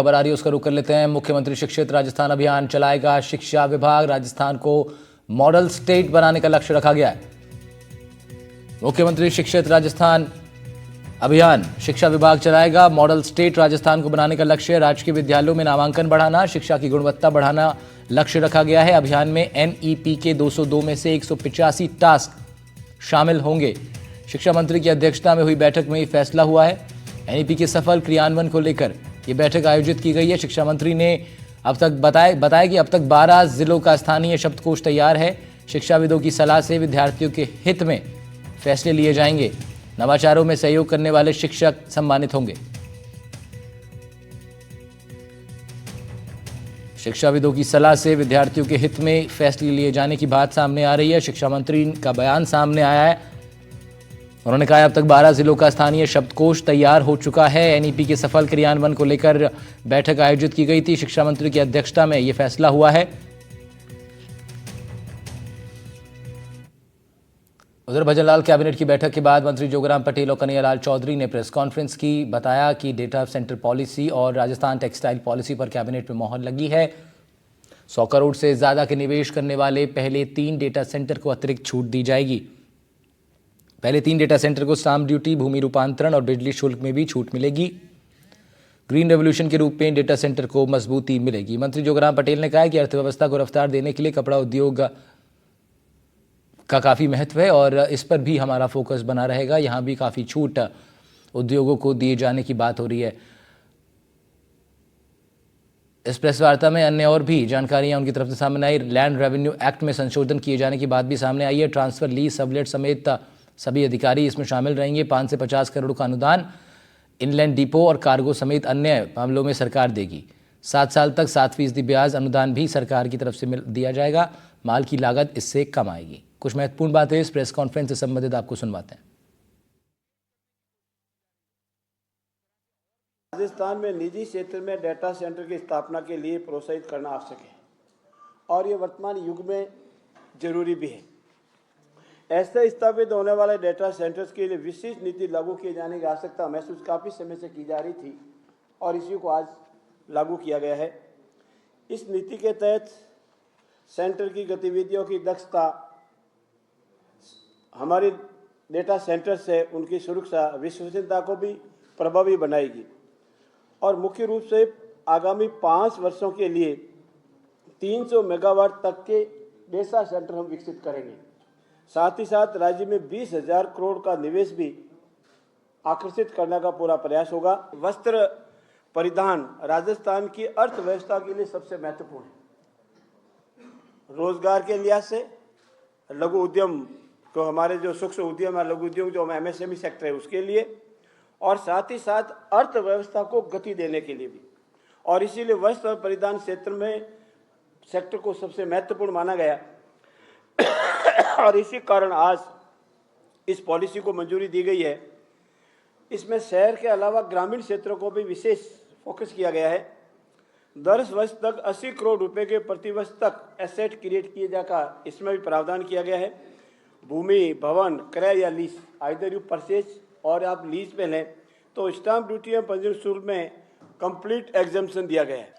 खबर आ रही है उसका रुख कर लेते हैं। मुख्यमंत्री शिक्षित राजस्थान अभियान चलाएगा शिक्षा विभाग। राजस्थान को मॉडल स्टेट बनाने का लक्ष्य रखा गया है। मुख्यमंत्री शिक्षित राजस्थान अभियान शिक्षा विभाग चलाएगा। मॉडल स्टेट राजस्थान को बनाने का लक्ष्य। राजकीय विद्यालयों में नामांकन बढ़ाना, शिक्षा की गुणवत्ता बढ़ाना लक्ष्य रखा गया है। अभियान में एनईपी के 202 में से 185 टास्क शामिल होंगे। शिक्षा मंत्री की अध्यक्षता में हुई बैठक में यह फैसला हुआ है। एनईपी के सफल क्रियान्वयन को लेकर यह बैठक आयोजित की गई है। शिक्षा मंत्री ने अब तक बताया कि अब तक 12 जिलों का स्थानीय शब्दकोश तैयार है। शिक्षाविदों की सलाह से विद्यार्थियों के हित में फैसले लिए जाएंगे। नवाचारों में सहयोग करने वाले शिक्षक सम्मानित होंगे। शिक्षाविदों की सलाह से विद्यार्थियों के हित में फैसले लिए जाने की बात सामने आ रही है। शिक्षा मंत्री का बयान सामने आया है। उन्होंने कहा अब तक 12 जिलों का स्थानीय शब्दकोश तैयार हो चुका है। एनईपी के सफल क्रियान्वयन को लेकर बैठक आयोजित की गई थी। शिक्षा मंत्री की अध्यक्षता में यह फैसला हुआ है। उधर भजनलाल कैबिनेट की बैठक के बाद मंत्री जोगराम पटेल और कन्हैयालाल चौधरी ने प्रेस कॉन्फ्रेंस की। बताया कि डेटा सेंटर पॉलिसी और राजस्थान टेक्सटाइल पॉलिसी पर कैबिनेट में मोहर लगी है। 100 करोड़ से ज्यादा के निवेश करने वाले पहले 3 डेटा सेंटर को अतिरिक्त छूट दी जाएगी। पहले 3 डेटा सेंटर को स्टाम्प ड्यूटी, भूमि रूपांतरण और बिजली शुल्क में भी छूट मिलेगी। ग्रीन रेवोल्यूशन के रूप में डेटा सेंटर को मजबूती मिलेगी। मंत्री जोगराम पटेल ने कहा कि अर्थव्यवस्था को रफ्तार देने के लिए कपड़ा उद्योग का काफ़ी महत्व है और इस पर भी हमारा फोकस बना रहेगा। यहाँ भी काफ़ी छूट उद्योगों को दिए जाने की बात हो रही है। इस प्रेस वार्ता में अन्य और भी जानकारियां उनकी तरफ से सामने आई। लैंड रेवेन्यू एक्ट में संशोधन किए जाने की बात भी सामने आई है। ट्रांसफर, लीज, सबलेट समेत सभी अधिकारी इसमें शामिल रहेंगे। 5 से 50 करोड़ का अनुदान इनलैंड डिपो और कार्गो समेत अन्य मामलों में सरकार देगी। 7 साल तक 7% ब्याज अनुदान भी सरकार की तरफ से दिया जाएगा। माल की लागत इससे कम आएगी। कुछ महत्वपूर्ण बातें इस प्रेस कॉन्फ्रेंस से संबंधित आपको सुनवाते हैं। राजस्थान में निजी क्षेत्र में डेटा सेंटर की स्थापना के लिए प्रोत्साहित करना आवश्यक है और ये वर्तमान युग में जरूरी भी है। ऐसे स्थापित होने वाले डेटा सेंटर्स के लिए विशिष्ट नीति लागू किए जाने की आवश्यकता महसूस काफ़ी समय से की जा रही थी और इसी को आज लागू किया गया है। इस नीति के तहत सेंटर की गतिविधियों की दक्षता हमारे डेटा सेंटर से उनकी सुरक्षा, विश्वसनीयता को भी प्रभावी बनाएगी और मुख्य रूप से आगामी 5 वर्षों के लिए 300 मेगावाट तक के डेटा सेंटर हम विकसित करेंगे। साथ ही साथ राज्य में 20,000 करोड़ का निवेश भी आकर्षित करने का पूरा प्रयास होगा। वस्त्र परिधान राजस्थान की अर्थव्यवस्था के लिए सबसे महत्वपूर्ण है। रोजगार के लिहाज से लघु उद्यम तो हमारे जो सूक्ष्म उद्यम है, लघु उद्योग जो एमएसएमई सेक्टर है उसके लिए और साथ ही साथ अर्थव्यवस्था को गति देने के लिए भी, और इसीलिए वस्त्र और परिधान क्षेत्र में सेक्टर को सबसे महत्वपूर्ण माना गया और इसी कारण आज इस पॉलिसी को मंजूरी दी गई है। इसमें शहर के अलावा ग्रामीण क्षेत्रों को भी विशेष फोकस किया गया है। 10 वर्ष तक 80 करोड़ रुपए के प्रतिवर्ष तक एसेट क्रिएट किए जाकर इसमें भी प्रावधान किया गया है। भूमि, भवन, क्रय या लीज, आइदर यू परचेज और आप लीज पे लें तो स्टाम्प ड्यूटी या पंजीयन शुल्क में कंप्लीट एग्जम्पशन दिया गया है।